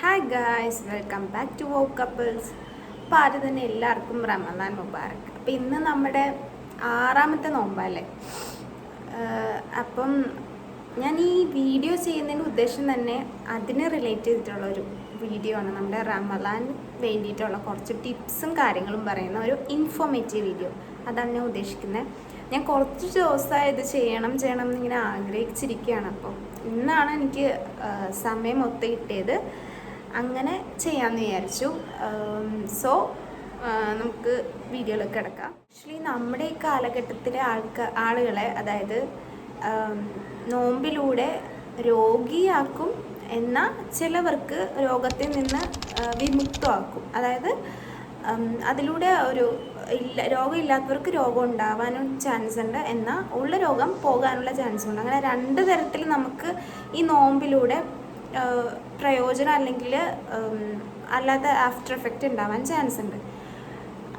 Hi guys, welcome back to വോ couples. അപ്പോൾ ആദ്യം തന്നെ എല്ലാവർക്കും റമദാൻ മുബാറക്. അപ്പോൾ ഇന്ന് നമ്മുടെ 6ാമത്തെ നോമ്പല്ലേ. അപ്പം ഞാൻ ഈ വീഡിയോ ചെയ്യുന്നതിൻ്റെ ഉദ്ദേശം തന്നെ അതിന് റിലേറ്റ് ചെയ്തിട്ടുള്ളൊരു വീഡിയോ ആണ്. നമ്മുടെ റമദാൻ വേണ്ടിയിട്ടുള്ള കുറച്ച് ടിപ്സും കാര്യങ്ങളും പറയുന്ന ഒരു ഇൻഫോർമേറ്റീവ് വീഡിയോ. അതാണ് ഞാൻ ഉദ്ദേശിക്കുന്നത്. ഞാൻ കുറച്ച് ദിവസമായി ഇത് ചെയ്യണം എന്നിങ്ങനെ ആഗ്രഹിച്ചിരിക്കുകയാണ്. അപ്പം ഇന്നാണ് എനിക്ക് സമയം ഒത്ത് കിട്ടിയത്. അങ്ങനെ ചെയ്യാമെന്ന് വിചാരിച്ചു. സോ നമുക്ക് വീഡിയോയിലേക്ക് കിടക്കാം. ആക്ച്വലി നമ്മുടെ ഈ കാലഘട്ടത്തിലെ ആളുകളെ, അതായത് നോമ്പിലൂടെ രോഗിയാക്കും, എന്നാൽ ചിലവർക്ക് രോഗത്തിൽ നിന്ന് വിമുക്തമാക്കും. അതായത് അതിലൂടെ രോഗമില്ലാത്തവർക്ക് രോഗം ഉണ്ടാവാനും ചാൻസ് ഉണ്ട്, എന്നാൽ ഉള്ള രോഗം പോകാനുള്ള ചാൻസ് ഉണ്ട്. അങ്ങനെ രണ്ട് തരത്തിൽ നമുക്ക് ഈ നോമ്പിലൂടെ പ്രയോജനം അല്ലെങ്കിൽ അല്ലാത്ത ആഫ്റ്റർ എഫക്റ്റ് ഉണ്ടാവാൻ ചാൻസ് ഉണ്ട്.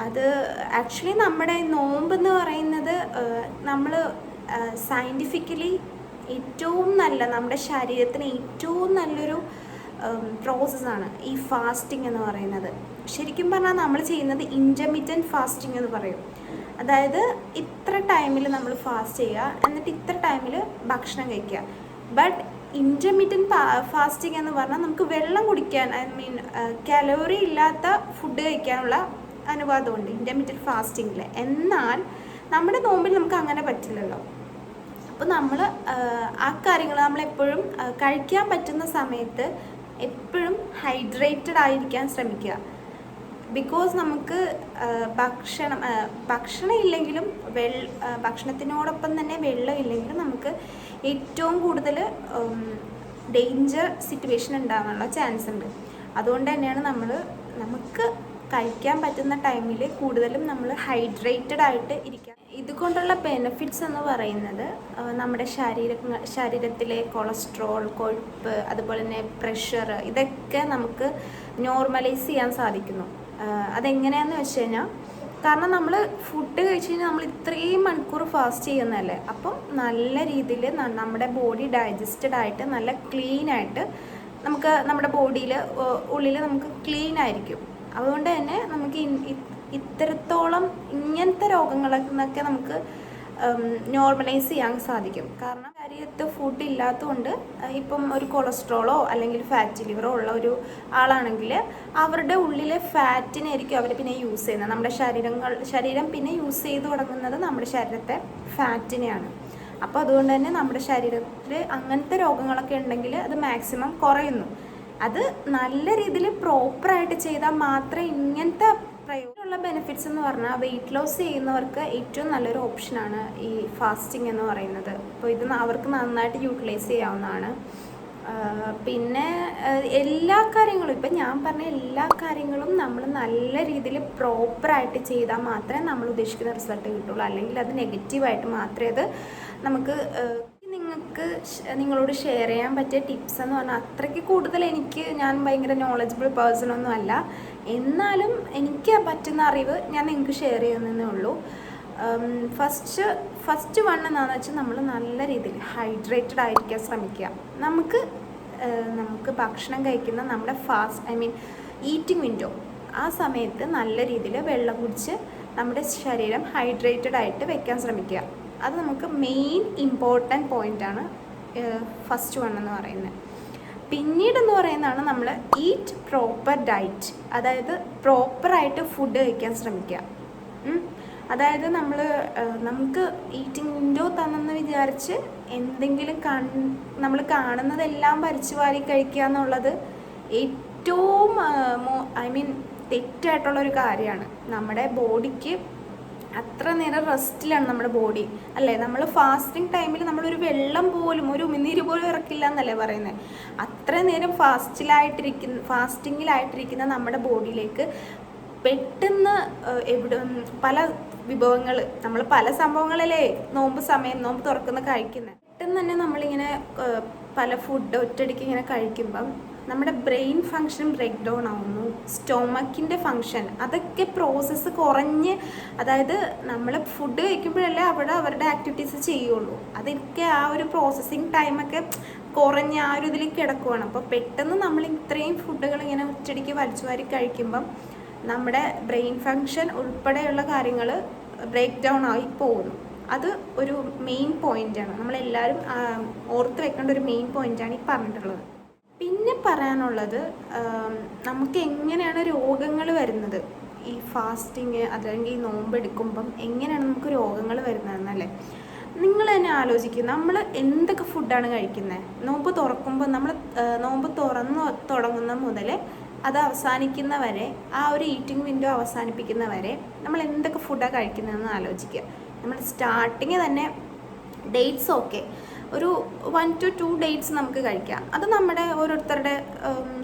അത് ആക്ച്വലി നമ്മുടെ നോമ്പെന്ന് പറയുന്നത് നമ്മൾ സയൻറ്റിഫിക്കലി ഏറ്റവും നല്ല, നമ്മുടെ ശരീരത്തിന് ഏറ്റവും നല്ലൊരു പ്രോസസ്സാണ് ഈ ഫാസ്റ്റിംഗ് എന്ന് പറയുന്നത്. ശരിക്കും പറഞ്ഞാൽ നമ്മൾ ചെയ്യുന്നത് ഇൻ്റർമീഡിയറ്റ് ഫാസ്റ്റിംഗ് എന്ന് പറയും. അതായത് ഇത്ര ടൈമിൽ നമ്മൾ ഫാസ്റ്റ് ചെയ്യുക, എന്നിട്ട് ഇത്ര ടൈമിൽ ഭക്ഷണം കഴിക്കുക. ബട്ട് ഇൻ്റർമീഡിയറ്റ് ഫാസ്റ്റിംഗ് എന്ന് പറഞ്ഞാൽ നമുക്ക് വെള്ളം കുടിക്കാൻ, കലോറി ഇല്ലാത്ത ഫുഡ് കഴിക്കാനുള്ള അനുവാദമുണ്ട് ഇൻ്റർമീഡിയറ്റ് ഫാസ്റ്റിങ്ങിൽ. എന്നാൽ നമ്മുടെ നോമ്പിൽ നമുക്ക് അങ്ങനെ പറ്റില്ലല്ലോ. അപ്പോൾ നമ്മൾ ആ കാര്യങ്ങൾ നമ്മളെപ്പോഴും കഴിക്കാൻ പറ്റുന്ന സമയത്ത് എപ്പോഴും ഹൈഡ്രേറ്റഡ് ആയിരിക്കാൻ ശ്രമിക്കുക. ബിക്കോസ് നമുക്ക് ഭക്ഷണം ഇല്ലെങ്കിലും ഭക്ഷണത്തിനോടൊപ്പം തന്നെ വെള്ളം ഇല്ലെങ്കിലും നമുക്ക് ഏറ്റവും കൂടുതൽ ഡേഞ്ചർ സിറ്റുവേഷൻ ഉണ്ടാകാനുള്ള ചാൻസ് ഉണ്ട്. അതുകൊണ്ട് തന്നെയാണ് നമുക്ക് കഴിക്കാൻ പറ്റുന്ന ടൈമിൽ കൂടുതലും നമ്മൾ ഹൈഡ്രേറ്റഡ് ആയിട്ട് ഇരിക്കുക. ഇതുകൊണ്ടുള്ള ബെനിഫിറ്റ്സ് എന്ന് പറയുന്നത് നമ്മുടെ ശരീരത്തിലെ കൊളസ്ട്രോൾ, കൊഴുപ്പ്, അതുപോലെ തന്നെ പ്രഷർ, ഇതൊക്കെ നമുക്ക് നോർമലൈസ് ചെയ്യാൻ സാധിക്കുന്നു. അതെങ്ങനെയാണെന്ന് വെച്ച് കഴിഞ്ഞാൽ, കാരണം നമ്മൾ ഫുഡ് കഴിച്ച് കഴിഞ്ഞാൽ നമ്മൾ ഇത്രയും മണിക്കൂർ ഫാസ്റ്റ് ചെയ്യുന്നതല്ലേ. അപ്പം നല്ല രീതിയിൽ നമ്മുടെ ബോഡി ഡൈജസ്റ്റഡ് ആയിട്ട് നല്ല ക്ലീൻ ആയിട്ട് നമുക്ക് നമ്മുടെ ബോഡിയിൽ ഉള്ളിൽ നമുക്ക് ക്ലീൻ ആയിരിക്കും. അതുകൊണ്ട് തന്നെ നമുക്ക് ഇത്തരത്തോളം ഇങ്ങനത്തെ രോഗങ്ങളൊക്കെ നമുക്ക് നോർമലൈസ് ചെയ്യാൻ സാധിക്കും. കാരണം ശരീരത്ത് ഫുഡ് ഇല്ലാത്തതുകൊണ്ട്, ഇപ്പം ഒരു കൊളസ്ട്രോളോ അല്ലെങ്കിൽ ഫാറ്റി ലിവറോ ഉള്ള ഒരു ആളാണെങ്കിൽ അവരുടെ ഉള്ളിലെ ഫാറ്റിനായിരിക്കും അവർ പിന്നെ യൂസ് ചെയ്യുന്നത്. നമ്മുടെ ശരീരം പിന്നെ യൂസ് ചെയ്ത് തുടങ്ങുന്നത് നമ്മുടെ ശരീരത്തെ ഫാറ്റിനെയാണ്. അപ്പോൾ അതുകൊണ്ട് തന്നെ നമ്മുടെ ശരീരത്തിൽ അങ്ങനത്തെ രോഗങ്ങളൊക്കെ ഉണ്ടെങ്കിൽ അത് മാക്സിമം കുറയുന്നു. അത് നല്ല രീതിയിൽ പ്രോപ്പറായിട്ട് ചെയ്താൽ മാത്രമേ ഇങ്ങനത്തെ പ്രയോജനമുള്ള ബെനിഫിറ്റ്സ് എന്ന് പറഞ്ഞാൽ, വെയിറ്റ് ലോസ് ചെയ്യുന്നവർക്ക് ഏറ്റവും നല്ലൊരു ഓപ്ഷനാണ് ഈ ഫാസ്റ്റിംഗ് എന്ന് പറയുന്നത്. അപ്പോൾ ഇത് അവർക്ക് നന്നായിട്ട് യൂട്ടിലൈസ് ചെയ്യാവുന്നതാണ്. പിന്നെ എല്ലാ കാര്യങ്ങളും, ഇപ്പം ഞാൻ പറഞ്ഞ എല്ലാ കാര്യങ്ങളും നമ്മൾ നല്ല രീതിയിൽ പ്രോപ്പറായിട്ട് ചെയ്താൽ മാത്രമേ നമ്മൾ ഉദ്ദേശിക്കുന്ന റിസൾട്ട് കിട്ടുള്ളൂ. അല്ലെങ്കിൽ അത് നെഗറ്റീവായിട്ട് മാത്രമേ അത് നമുക്ക് നിങ്ങളോട് ഷെയർ ചെയ്യാൻ പറ്റിയ ടിപ്സ് എന്ന് പറഞ്ഞാൽ അത്രയ്ക്ക് കൂടുതൽ ഞാൻ ഭയങ്കര നോളജബിൾ പേഴ്സണൊന്നും അല്ല. എന്നാലും എനിക്ക് പറ്റുന്ന അറിവ് ഞാൻ നിങ്ങൾക്ക് ഷെയർ ചെയ്യുന്നതേ ഉള്ളൂ. ഫസ്റ്റ് വൺ എന്താണെന്ന് വെച്ചാൽ, നമ്മൾ നല്ല രീതിയിൽ ഹൈഡ്രേറ്റഡ് ആയിരിക്കാൻ ശ്രമിക്കുക. നമുക്ക് ഭക്ഷണം കഴിക്കുന്ന നമ്മുടെ ഈറ്റിംഗ് വിൻഡോ, ആ സമയത്ത് നല്ല രീതിയിൽ വെള്ളം കുടിച്ച് നമ്മുടെ ശരീരം ഹൈഡ്രേറ്റഡ് ആയിട്ട് വെക്കാൻ ശ്രമിക്കുക. അത് നമുക്ക് മെയിൻ ഇമ്പോർട്ടൻറ്റ് പോയിൻ്റാണ് ഫസ്റ്റ് വൺ എന്ന് പറയുന്നത്. പിന്നീടെന്ന് പറയുന്നതാണ് നമ്മൾ ഈറ്റ് പ്രോപ്പർ ഡയറ്റ്. അതായത് പ്രോപ്പറായിട്ട് ഫുഡ് കഴിക്കാൻ ശ്രമിക്കുക. അതായത് നമുക്ക് ഈറ്റിംഗ് വിൻഡോ തന്നെന്ന് വിചാരിച്ച് എന്തെങ്കിലും നമ്മൾ കാണുന്നതെല്ലാം വലിച്ചു വാരി കഴിക്കുക എന്നുള്ളത് ഏറ്റവും തെറ്റായിട്ടുള്ളൊരു കാര്യമാണ്. നമ്മുടെ ബോഡിക്ക് അത്ര നേരം റെസ്റ്റിലാണ് നമ്മുടെ ബോഡി, അല്ലേ? നമ്മൾ ഫാസ്റ്റിംഗ് ടൈമിൽ നമ്മളൊരു വെള്ളം പോലും, ഒരു ഉമിനീര് പോലും ഇറക്കില്ല എന്നല്ലേ പറയുന്നത്. അത്ര നേരം ഫാസ്റ്റിങ്ങിലായിട്ടിരിക്കുന്ന നമ്മുടെ ബോഡിയിലേക്ക് പെട്ടെന്ന് പല വിഭവങ്ങൾ, നമ്മൾ പല സംഭവങ്ങളല്ലേ നോമ്പ് തുറക്കുന്ന കഴിക്കുന്നത്. പെട്ടെന്ന് തന്നെ നമ്മളിങ്ങനെ പല ഫുഡ് ഒറ്റയടിക്ക് ഇങ്ങനെ കഴിക്കുമ്പം നമ്മുടെ ബ്രെയിൻ ഫങ്ഷൻ ബ്രേക്ക് ഡൗൺ ആവുന്നു. സ്റ്റൊമക്കിൻ്റെ ഫങ്ഷൻ, അതൊക്കെ പ്രോസസ്സ് കുറഞ്ഞ്, അതായത് നമ്മൾ ഫുഡ് കഴിക്കുമ്പോഴല്ലേ അവരുടെ ആക്ടിവിറ്റീസ് ചെയ്യുള്ളൂ. അതൊക്കെ ആ ഒരു പ്രോസസ്സിങ് ടൈമൊക്കെ കുറഞ്ഞ ആ ഒരു ഇതിൽ കിടക്കുവാണ്. അപ്പോൾ പെട്ടെന്ന് നമ്മൾ ഇത്രയും ഫുഡുകൾ ഇങ്ങനെ ഒറ്റയടിക്ക് വലിച്ചു വാരി കഴിക്കുമ്പം നമ്മുടെ ബ്രെയിൻ ഫങ്ഷൻ ഉൾപ്പെടെയുള്ള കാര്യങ്ങൾ ബ്രേക്ക് ഡൗൺ ആയി പോകുന്നു. അത് ഒരു മെയിൻ പോയിൻ്റാണ്, നമ്മളെല്ലാവരും ഓർത്ത് വെക്കേണ്ട ഒരു മെയിൻ പോയിൻ്റാണ് ഈ പറഞ്ഞിട്ടുള്ളത്. പിന്നെ പറയാനുള്ളത്, നമുക്ക് എങ്ങനെയാണ് രോഗങ്ങൾ വരുന്നത് ഈ ഫാസ്റ്റിങ് അല്ലെങ്കിൽ ഈ നോമ്പെടുക്കുമ്പം എങ്ങനെയാണ് നമുക്ക് രോഗങ്ങൾ വരുന്നതെന്നല്ലേ. നിങ്ങൾ തന്നെ ആലോചിക്കുക, നമ്മൾ എന്തൊക്കെ ഫുഡാണ് കഴിക്കുന്നത്. നോമ്പ് തുറക്കുമ്പോൾ നമ്മൾ നോമ്പ് തുടങ്ങുന്ന മുതൽ അത് അവസാനിക്കുന്ന വരെ, ആ ഒരു ഈറ്റിംഗ് വിൻഡോ അവസാനിപ്പിക്കുന്ന വരെ നമ്മൾ എന്തൊക്കെ ഫുഡാണ് കഴിക്കുന്നതെന്ന് ആലോചിക്കുക. നമ്മൾ സ്റ്റാർട്ടിങ് തന്നെ ഡേറ്റ്സ് ഓക്കെ, ഒരു 1 to 2 ഡേറ്റ്സ് നമുക്ക് കഴിക്കാം. അത് നമ്മുടെ ഓരോരുത്തരുടെ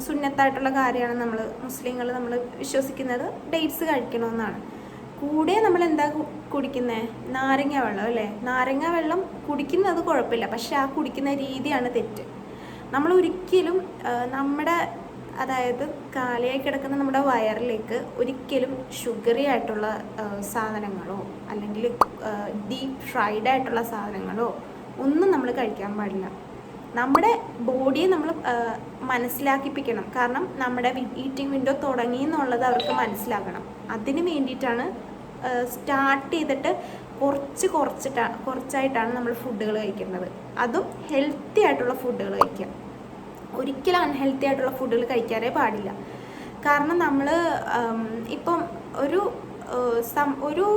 സുന്നത്തായിട്ടുള്ള കാര്യമാണ്. നമ്മൾ മുസ്ലിങ്ങൾ നമ്മൾ വിശ്വസിക്കുന്നത് ഡേറ്റ്സ് കഴിക്കണമെന്നാണ്. കൂടെ നമ്മൾ എന്താ കുടിക്കുന്നത്? നാരങ്ങ വെള്ളം അല്ലേ. നാരങ്ങ വെള്ളം കുടിക്കുന്നത് കുഴപ്പമില്ല, പക്ഷെ ആ കുടിക്കുന്ന രീതിയാണ് തെറ്റ്. നമ്മൾ ഒരിക്കലും നമ്മുടെ, അതായത് കാലിയായി കിടക്കുന്ന നമ്മുടെ വയറിലേക്ക് ഒരിക്കലും ഷുഗറി ആയിട്ടുള്ള സാധനങ്ങളോ അല്ലെങ്കിൽ ഡീപ്പ് ഫ്രൈഡ് ആയിട്ടുള്ള സാധനങ്ങളോ ഒന്നും നമ്മൾ കഴിക്കാൻ പാടില്ല. നമ്മുടെ ബോഡിയെ നമ്മൾ മനസ്സിലാക്കിപ്പിക്കണം. കാരണം നമ്മുടെ ഈറ്റിംഗ് വിൻഡോ തുടങ്ങി എന്നുള്ളത് അവർക്ക് മനസ്സിലാക്കണം. അതിന് വേണ്ടിയിട്ടാണ് സ്റ്റാർട്ട് ചെയ്തിട്ട് കുറച്ചായിട്ടാണ് നമ്മൾ ഫുഡുകൾ കഴിക്കേണ്ടത്. അതും ഹെൽത്തി ആയിട്ടുള്ള ഫുഡുകൾ കഴിക്കുക. ഒരിക്കലും അൺഹെൽത്തി ആയിട്ടുള്ള ഫുഡുകൾ കഴിക്കാനേ പാടില്ല. കാരണം നമ്മൾ ഇപ്പം ഒരു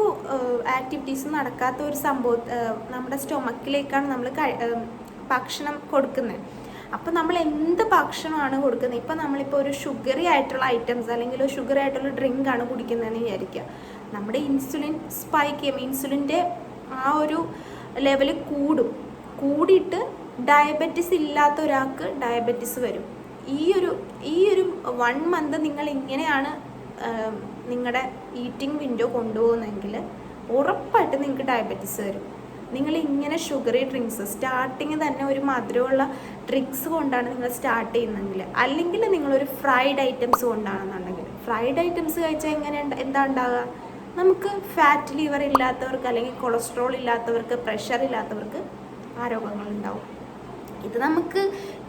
ആക്ടിവിറ്റീസ് നടക്കാത്ത ഒരു സംഭവം നമ്മുടെ സ്റ്റൊമക്കിലേക്കാണ് നമ്മൾ ഭക്ഷണം കൊടുക്കുന്നത്. അപ്പോൾ നമ്മൾ എന്ത് ഭക്ഷണമാണ് കൊടുക്കുന്നത്, ഇപ്പം നമ്മളിപ്പോൾ ഒരു ഷുഗറി ആയിട്ടുള്ള ഐറ്റംസ് അല്ലെങ്കിൽ ഒരു ഷുഗറി ആയിട്ടുള്ള ഡ്രിങ്ക് ആണ് കുടിക്കുന്നതെന്ന് വിചാരിക്കുക. നമ്മുടെ ഇൻസുലിൻ സ്പൈക്ക് ചെയ്യും, ഇൻസുലിൻ്റെ ആ ഒരു ലെവൽ കൂടിയിട്ട് ഡയബറ്റിസ് ഇല്ലാത്ത ഒരാൾക്ക് ഡയബറ്റിസ് വരും. ഈ ഒരു 1 മന്ത് നിങ്ങൾ ഇങ്ങനെയാണ് നിങ്ങളുടെ ഈറ്റിംഗ് വിൻഡോ കൊണ്ടുപോകുന്നതെങ്കിൽ ഉറപ്പായിട്ട് നിങ്ങൾക്ക് ഡയബറ്റിസ് വരും. നിങ്ങൾ ഇങ്ങനെ ഷുഗറി ഡ്രിങ്ക്സ് സ്റ്റാർട്ടിങ് തന്നെ ഒരു മധുരമുള്ള ഡ്രിങ്ക്സ് കൊണ്ടാണ് നിങ്ങൾ സ്റ്റാർട്ട് ചെയ്യുന്നതെങ്കിൽ, അല്ലെങ്കിൽ നിങ്ങളൊരു ഫ്രൈഡ് ഐറ്റംസ് കൊണ്ടാണെന്നുണ്ടെങ്കിൽ, ഫ്രൈഡ് ഐറ്റംസ് കഴിച്ചാൽ എന്താ ഉണ്ടാകുക? നമുക്ക് ഫാറ്റ് ലിവർ ഇല്ലാത്തവർക്ക് അല്ലെങ്കിൽ കൊളസ്ട്രോൾ ഇല്ലാത്തവർക്ക്, പ്രഷർ ഇല്ലാത്തവർക്ക് ആ രോഗങ്ങളുണ്ടാവും. ഇത് നമുക്ക്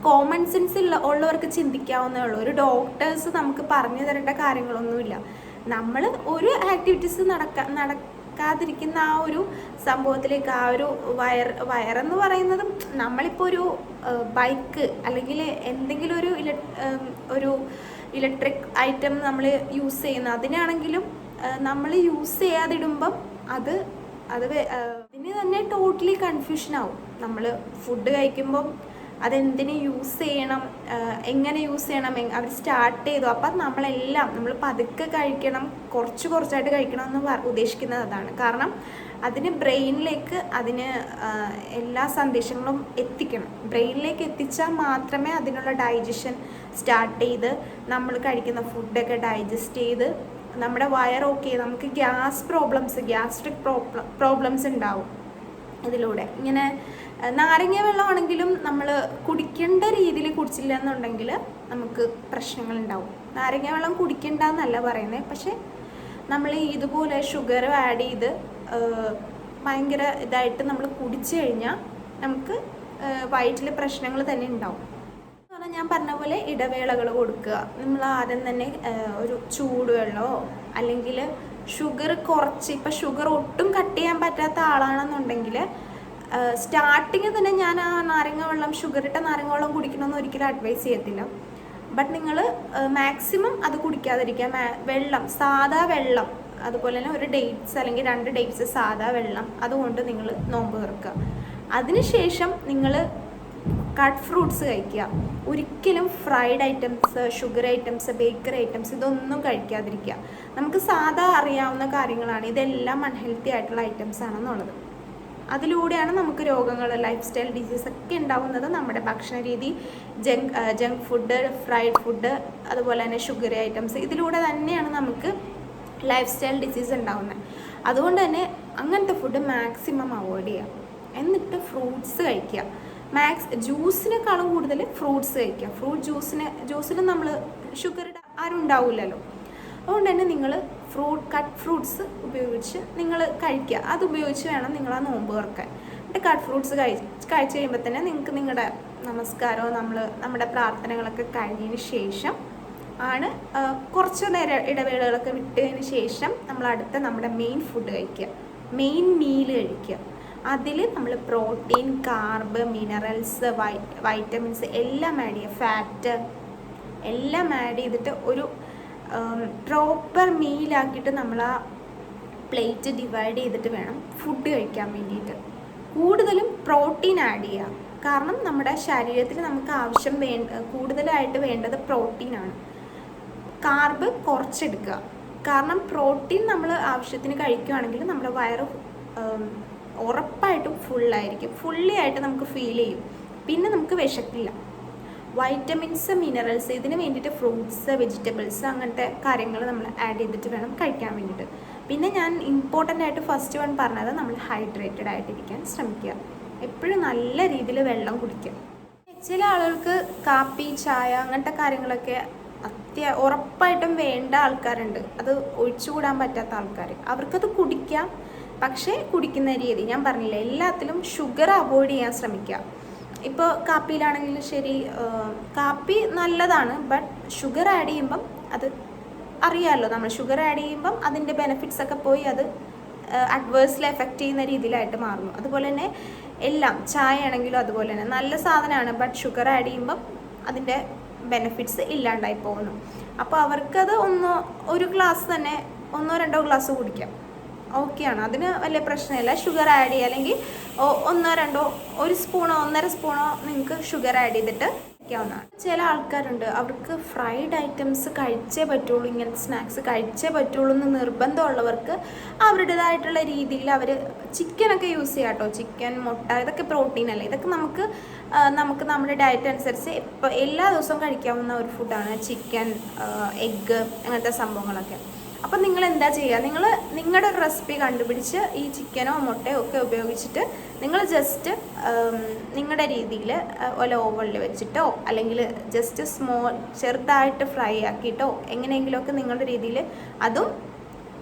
കോമൺ സെൻസ് ഉള്ളവർക്ക് ചിന്തിക്കാവുന്നേ ഉള്ളൂ. ഒരു ഡോക്ടേഴ്സ് നമുക്ക് പറഞ്ഞു തരേണ്ട കാര്യങ്ങളൊന്നുമില്ല. നമ്മൾ ഒരു ആക്ടിവിറ്റീസ് നടക്കാതിരിക്കുന്ന ആ ഒരു സംഭവത്തിലേക്ക്, ആ ഒരു വയറെന്ന് പറയുന്നത്, നമ്മളിപ്പോൾ ഒരു ബൈക്ക് അല്ലെങ്കിൽ എന്തെങ്കിലും ഒരു ഇലക്ട്രിക് ഐറ്റം നമ്മൾ യൂസ് ചെയ്യുന്ന, അതിനാണെങ്കിലും നമ്മൾ യൂസ് ചെയ്യാതിടുമ്പം അത് ഇതിന് തന്നെ ടോട്ടലി കൺഫ്യൂഷൻ ആവും. നമ്മൾ ഫുഡ് കഴിക്കുമ്പം അതെന്തിന് യൂസ് ചെയ്യണം, എങ്ങനെ യൂസ് ചെയ്യണം, അവർ സ്റ്റാർട്ട് ചെയ്തു. അപ്പം നമ്മൾ പതുക്കെ കഴിക്കണം, കുറച്ചായിട്ട് കഴിക്കണം എന്ന് ഉദ്ദേശിക്കുന്നത് അതാണ്. കാരണം അതിന് ബ്രെയിനിലേക്ക് എല്ലാ സന്ദേശങ്ങളും എത്തിക്കണം. ബ്രെയിനിലേക്ക് എത്തിച്ചാൽ മാത്രമേ അതിനുള്ള ഡൈജഷൻ സ്റ്റാർട്ട് ചെയ്ത് നമ്മൾ കഴിക്കുന്ന ഫുഡൊക്കെ ഡൈജസ്റ്റ് ചെയ്ത് നമ്മുടെ വയർ ഓക്കെ, നമുക്ക് ഗ്യാസ്ട്രിക് പ്രോബ്ലംസ് ഉണ്ടാവും ഇതിലൂടെ. ഇങ്ങനെ നാരങ്ങ വെള്ളമാണെങ്കിലും നമ്മൾ കുടിക്കേണ്ട രീതിയിൽ കുടിച്ചില്ല എന്നുണ്ടെങ്കിൽ നമുക്ക് പ്രശ്നങ്ങളുണ്ടാവും. നാരങ്ങ വെള്ളം കുടിക്കണ്ട എന്നല്ല പറയുന്നത്, പക്ഷെ നമ്മൾ ഇതുപോലെ ഷുഗർ ആഡ് ചെയ്ത് ഭയങ്കര ഇതായിട്ട് നമ്മൾ കുടിച്ചു കഴിഞ്ഞാൽ നമുക്ക് വയറ്റിൽ പ്രശ്നങ്ങൾ തന്നെ ഉണ്ടാവും. ഞാൻ പറഞ്ഞ പോലെ ഇടവേളകൾ കൊടുക്കുക. നമ്മൾ ആദ്യം തന്നെ ഒരു ചൂടുവെള്ളമോ അല്ലെങ്കിൽ ഷുഗർ കുറച്ച്, ഇപ്പം ഷുഗർ ഒട്ടും കട്ട് ചെയ്യാൻ പറ്റാത്ത ആളാണെന്നുണ്ടെങ്കിൽ സ്റ്റാർട്ടിങ് തന്നെ ഞാൻ ആ ഷുഗറിട്ട നാരങ്ങ വെള്ളം കുടിക്കണമെന്ന് ഒരിക്കലും അഡ്വൈസ് ചെയ്യത്തില്ല. ബട്ട് നിങ്ങൾ മാക്സിമം അത് കുടിക്കാതിരിക്കുക. സാധാ വെള്ളം, അതുപോലെ തന്നെ ഒരു ഡേറ്റ്സ് അല്ലെങ്കിൽ 2 ഡേറ്റ്സ് സാധാ വെള്ളം, അതുകൊണ്ട് നിങ്ങൾ നോമ്പ് തുറക്കുക. അതിനുശേഷം നിങ്ങൾ കട്ട് ഫ്രൂട്ട്സ് കഴിക്കുക. ഒരിക്കലും fried items, sugar items, bakery items ഇതൊന്നും കഴിക്കാതിരിക്കുക. നമുക്ക് സാധാ അറിയാവുന്ന കാര്യങ്ങളാണ്, ഇതെല്ലാം അൺഹെൽത്തി ആയിട്ടുള്ള ഐറ്റംസ് ആണെന്നുള്ളത്. അതിലൂടെയാണ് നമുക്ക് രോഗങ്ങൾ, ലൈഫ് സ്റ്റൈൽ ഡിസീസ് ഒക്കെ ഉണ്ടാവുന്നത്. നമ്മുടെ ഭക്ഷണ രീതി, ജങ്ക് ഫുഡ്, ഫ്രൈഡ് ഫുഡ്, അതുപോലെ തന്നെ ഷുഗർ ഐറ്റംസ്, ഇതിലൂടെ തന്നെയാണ് നമുക്ക് ലൈഫ് സ്റ്റൈൽ ഡിസീസ് ഉണ്ടാവുന്നത്. അതുകൊണ്ട് തന്നെ അങ്ങനത്തെ ഫുഡ് മാക്സിമം അവോയ്ഡ് ചെയ്യുക. എന്നിട്ട് ഫ്രൂട്ട്സ് കഴിക്കുക. ജ്യൂസിനേക്കാളും കൂടുതൽ ഫ്രൂട്ട്സ് കഴിക്കുക. ജ്യൂസിന് നമ്മൾ ഷുഗർ ആരും ഉണ്ടാവില്ലല്ലോ. അതുകൊണ്ട് തന്നെ നിങ്ങൾ കട്ട് ഫ്രൂട്ട്സ് ഉപയോഗിച്ച് നിങ്ങൾ കഴിക്കുക. അത് ഉപയോഗിച്ച് വേണം നിങ്ങൾ ആ നോമ്പ് തുറക്കാൻ. എന്നിട്ട് കട്ട് ഫ്രൂട്ട്സ് കഴിച്ച് കഴിയുമ്പോൾ തന്നെ നിങ്ങൾക്ക് നിങ്ങളുടെ നമസ്കാരവും നമ്മുടെ പ്രാർത്ഥനകളൊക്കെ കഴിഞ്ഞതിന് ശേഷം ആണ് കുറച്ച് നേരം ഇടവേളകളൊക്കെ വിട്ടതിന് ശേഷം നമ്മൾ അടുത്ത നമ്മുടെ മെയിൻ ഫുഡ് കഴിക്കുക, മെയിൻ മീൽ കഴിക്കുക. അതിൽ നമ്മൾ പ്രോട്ടീൻ, കാർബ്, മിനറൽസ്, വൈറ്റമിൻസ് എല്ലാം ആഡ് ചെയ്യുക, ഫാറ്റ് എല്ലാം ആഡ് ചെയ്തിട്ട് ഒരു പ്രോപ്പർ മീലാക്കിയിട്ട് നമ്മൾ ആ പ്ലേറ്റ് ഡിവൈഡ് ചെയ്തിട്ട് വേണം ഫുഡ് കഴിക്കാൻ വേണ്ടിയിട്ട്. കൂടുതലും പ്രോട്ടീൻ ആഡ് ചെയ്യുക, കാരണം നമ്മുടെ ശരീരത്തിൽ നമുക്ക് കൂടുതലായിട്ട് വേണ്ടത് പ്രോട്ടീനാണ്. കാർബ് കുറച്ചെടുക്കുക, കാരണം പ്രോട്ടീൻ നമ്മൾ ആവശ്യത്തിന് കഴിക്കുകയാണെങ്കിൽ നമ്മുടെ വയറ് ഉറപ്പായിട്ടും ഫുള്ളി ആയിട്ട് നമുക്ക് ഫീൽ ചെയ്യും, പിന്നെ നമുക്ക് വിശക്കില്ല. വൈറ്റമിൻസ്, മിനറൽസ് ഇതിന് വേണ്ടിയിട്ട് ഫ്രൂട്ട്സ്, വെജിറ്റബിൾസ് അങ്ങനത്തെ കാര്യങ്ങൾ നമ്മൾ ആഡ് ചെയ്തിട്ട് വേണം കഴിക്കാൻ വേണ്ടിയിട്ട്. പിന്നെ ഞാൻ ഇമ്പോർട്ടൻ്റ് ആയിട്ട് ഫസ്റ്റ് വൺ പറഞ്ഞത് നമ്മൾ ഹൈഡ്രേറ്റഡ് ആയിട്ടിരിക്കാൻ ശ്രമിക്കുക, എപ്പോഴും നല്ല രീതിയിൽ വെള്ളം കുടിക്കുക. ചില ആളുകൾക്ക് കാപ്പി, ചായ അങ്ങനത്തെ കാര്യങ്ങളൊക്കെ ഉറപ്പായിട്ടും വേണ്ട ആൾക്കാരുണ്ട്, അത് ഒഴിച്ചുകൂടാൻ പറ്റാത്ത ആൾക്കാർ. അവർക്കത് കുടിക്കാം, പക്ഷേ കുടിക്കുന്ന രീതി ഞാൻ പറഞ്ഞില്ല, എല്ലാത്തിലും ഷുഗർ അവോയ്ഡ് ചെയ്യാൻ ശ്രമിക്കുക. ഇപ്പോൾ കാപ്പിയിലാണെങ്കിലും ശരി, കാപ്പി നല്ലതാണ്, ബട്ട് ഷുഗർ ആഡ് ചെയ്യുമ്പം അത് അറിയാമല്ലോ, നമ്മൾ ഷുഗർ ആഡ് ചെയ്യുമ്പം അതിൻ്റെ ബെനിഫിറ്റ്സ് ഒക്കെ പോയി അത് അഡ്വേഴ്സ്ലി എഫക്റ്റ് ചെയ്യുന്ന രീതിയിലായിട്ട് മാറുന്നു. അതുപോലെ തന്നെ എല്ലാം, ചായ ആണെങ്കിലും അതുപോലെ തന്നെ നല്ല സാധനമാണ്, ബട്ട് ഷുഗർ ആഡ് ചെയ്യുമ്പം അതിൻ്റെ ബെനിഫിറ്റ്സ് ഇല്ലാണ്ടായി പോകുന്നു. അപ്പോൾ അവർക്കത് ഒരു ഗ്ലാസ് തന്നെ 1-2 ഗ്ലാസ് കുടിക്കാം, ഓക്കെയാണ്, അതിന് വലിയ പ്രശ്നമില്ല. ഷുഗർ ആഡ് ചെയ്യുക, അല്ലെങ്കിൽ 1-2 1 സ്പൂണോ 1.5 സ്പൂണോ നിങ്ങൾക്ക് ഷുഗർ ആഡ് ചെയ്തിട്ട് കഴിക്കാവുന്നതാണ്. ചില ആൾക്കാരുണ്ട് അവർക്ക് ഫ്രൈഡ് ഐറ്റംസ് കഴിച്ചേ പറ്റുള്ളൂ, ഇങ്ങനത്തെ സ്നാക്സ് കഴിച്ചേ പറ്റുള്ളൂ എന്ന് നിർബന്ധമുള്ളവർക്ക് അവരുടേതായിട്ടുള്ള രീതിയിൽ അവർ ചിക്കനൊക്കെ യൂസ് ചെയ്യാം കേട്ടോ. ചിക്കൻ, മുട്ട ഇതൊക്കെ പ്രോട്ടീൻ അല്ലേ, ഇതൊക്കെ നമുക്ക് നമ്മുടെ ഡയറ്റ് അനുസരിച്ച് എല്ലാ ദിവസവും കഴിക്കാവുന്ന ഒരു ഫുഡാണ് ചിക്കൻ, എഗ്ഗ് അങ്ങനത്തെ സംഭവങ്ങളൊക്കെ. അപ്പം നിങ്ങൾ എന്താ ചെയ്യുക, നിങ്ങളുടെ ഒരു റെസിപ്പി കണ്ടുപിടിച്ച് ഈ ചിക്കനോ മുട്ടയോ ഒക്കെ ഉപയോഗിച്ചിട്ട് നിങ്ങൾ ജസ്റ്റ് നിങ്ങളുടെ രീതിയിൽ ഒല ഓവനിൽ വെച്ചിട്ടോ അല്ലെങ്കിൽ ജസ്റ്റ് ചെറുതായിട്ട് ഫ്രൈ ആക്കിയിട്ടോ എങ്ങനെയെങ്കിലുമൊക്കെ നിങ്ങളുടെ രീതിയിൽ, അതും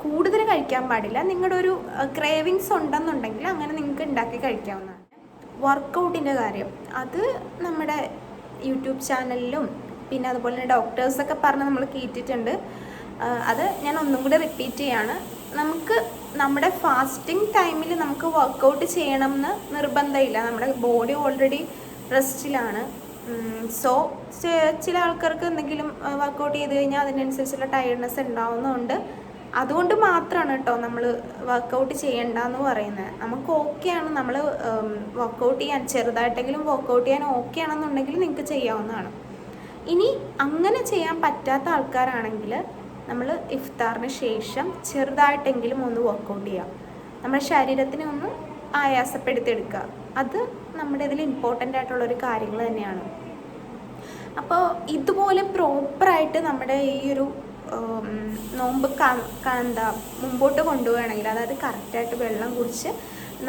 കൂടുതൽ കഴിക്കാൻ പാടില്ല. നിങ്ങളുടെ ഒരു ക്രേവിങ്സ് ഉണ്ടെന്നുണ്ടെങ്കിൽ അങ്ങനെ നിങ്ങൾക്ക് ഉണ്ടാക്കി കഴിക്കാവുന്നതാണ്. വർക്കൗട്ടിൻ്റെ കാര്യം, അത് നമ്മുടെ യൂട്യൂബ് ചാനലിലും പിന്നെ അതുപോലെ തന്നെ ഡോക്ടേഴ്സൊക്കെ പറഞ്ഞ് നമ്മൾ കേട്ടിട്ടുണ്ട്. അത് ഞാൻ ഒന്നും കൂടെ റിപ്പീറ്റ് ചെയ്യാണ്, നമുക്ക് നമ്മുടെ ഫാസ്റ്റിംഗ് ടൈമിൽ നമുക്ക് വർക്കൗട്ട് ചെയ്യണമെന്ന് നിർബന്ധമില്ല, നമ്മുടെ ബോഡി ഓൾറെഡി റെസ്റ്റിലാണ്. സോ ചില ആൾക്കാർക്ക് എന്തെങ്കിലും വർക്കൗട്ട് ചെയ്ത് കഴിഞ്ഞാൽ അതിനനുസരിച്ചുള്ള ടയർഡ്നെസ് ഉണ്ടാവുന്നതുകൊണ്ട് അതുകൊണ്ട് മാത്രമാണ് കേട്ടോ നമ്മൾ വർക്കൗട്ട് ചെയ്യണ്ടെന്ന് പറയുന്നത്. നമുക്ക് ഓക്കെയാണ്, നമ്മൾ വർക്കൗട്ട് ചെയ്യാൻ ചെറുതായിട്ടെങ്കിലും വർക്കൗട്ട് ചെയ്യാൻ ഓക്കെ ആണെന്നുണ്ടെങ്കിൽ നിങ്ങൾക്ക് ചെയ്യാവുന്നതാണ്. ഇനി അങ്ങനെ ചെയ്യാൻ പറ്റാത്ത ആൾക്കാരാണെങ്കിൽ നമ്മൾ ഇഫ്താറിന് ശേഷം ചെറുതായിട്ടെങ്കിലും ഒന്ന് വർക്കൗട്ട് ചെയ്യുക, നമ്മുടെ ശരീരത്തിനെ ഒന്ന് ആയാസപ്പെടുത്തിയെടുക്കുക. അത് നമ്മുടെ ഇതിൽ ഇമ്പോർട്ടൻ്റ് ആയിട്ടുള്ളൊരു കാര്യങ്ങൾ തന്നെയാണ്. അപ്പോൾ ഇതുപോലെ പ്രോപ്പറായിട്ട് നമ്മുടെ ഈ ഒരു നോമ്പ് മുമ്പോട്ട് കൊണ്ടുപോവുകയാണെങ്കിൽ, അതായത് കറക്റ്റായിട്ട് വെള്ളം കുടിച്ച്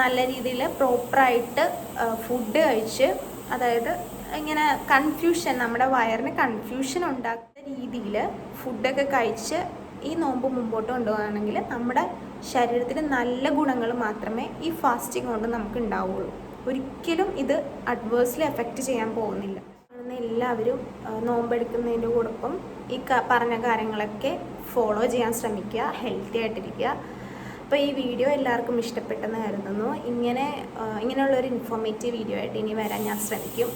നല്ല രീതിയിൽ പ്രോപ്പറായിട്ട് ഫുഡ് കഴിച്ച്, അതായത് ഇങ്ങനെ നമ്മുടെ വയറിന് കൺഫ്യൂഷൻ ഉണ്ടാക്കുന്ന രീതിയിൽ ഫുഡൊക്കെ കഴിച്ച് ഈ നോമ്പ് മുമ്പോട്ട് കൊണ്ടുപോകുകയാണെങ്കിൽ നമ്മുടെ ശരീരത്തിന് നല്ല ഗുണങ്ങൾ മാത്രമേ ഈ ഫാസ്റ്റിംഗ് കൊണ്ട് നമുക്ക് ഉണ്ടാവുള്ളൂ. ഒരിക്കലും ഇത് അഡ്വേഴ്സ്ലി എഫക്റ്റ് ചെയ്യാൻ പോകുന്നില്ല. എല്ലാവരും നോമ്പെടുക്കുന്നതിൻ്റെ കൂടൊപ്പം ഈ പറഞ്ഞ കാര്യങ്ങളൊക്കെ ഫോളോ ചെയ്യാൻ ശ്രമിക്കുക, ഹെൽത്തി ആയിട്ടിരിക്കുക. അപ്പോൾ ഈ വീഡിയോ എല്ലാവർക്കും ഇഷ്ടപ്പെട്ടെന്ന് കരുതുന്നു. ഇങ്ങനെയുള്ളൊരു ഇൻഫോർമേറ്റീവ് വീഡിയോ ആയിട്ട് ഇനി വരാൻ ഞാൻ ശ്രമിക്കും.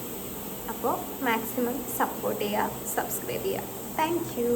അപ്പോൾ മാക്സിമം സപ്പോർട്ട് ചെയ്യുക, സബ്സ്ക്രൈബ് ചെയ്യുക. Thank you.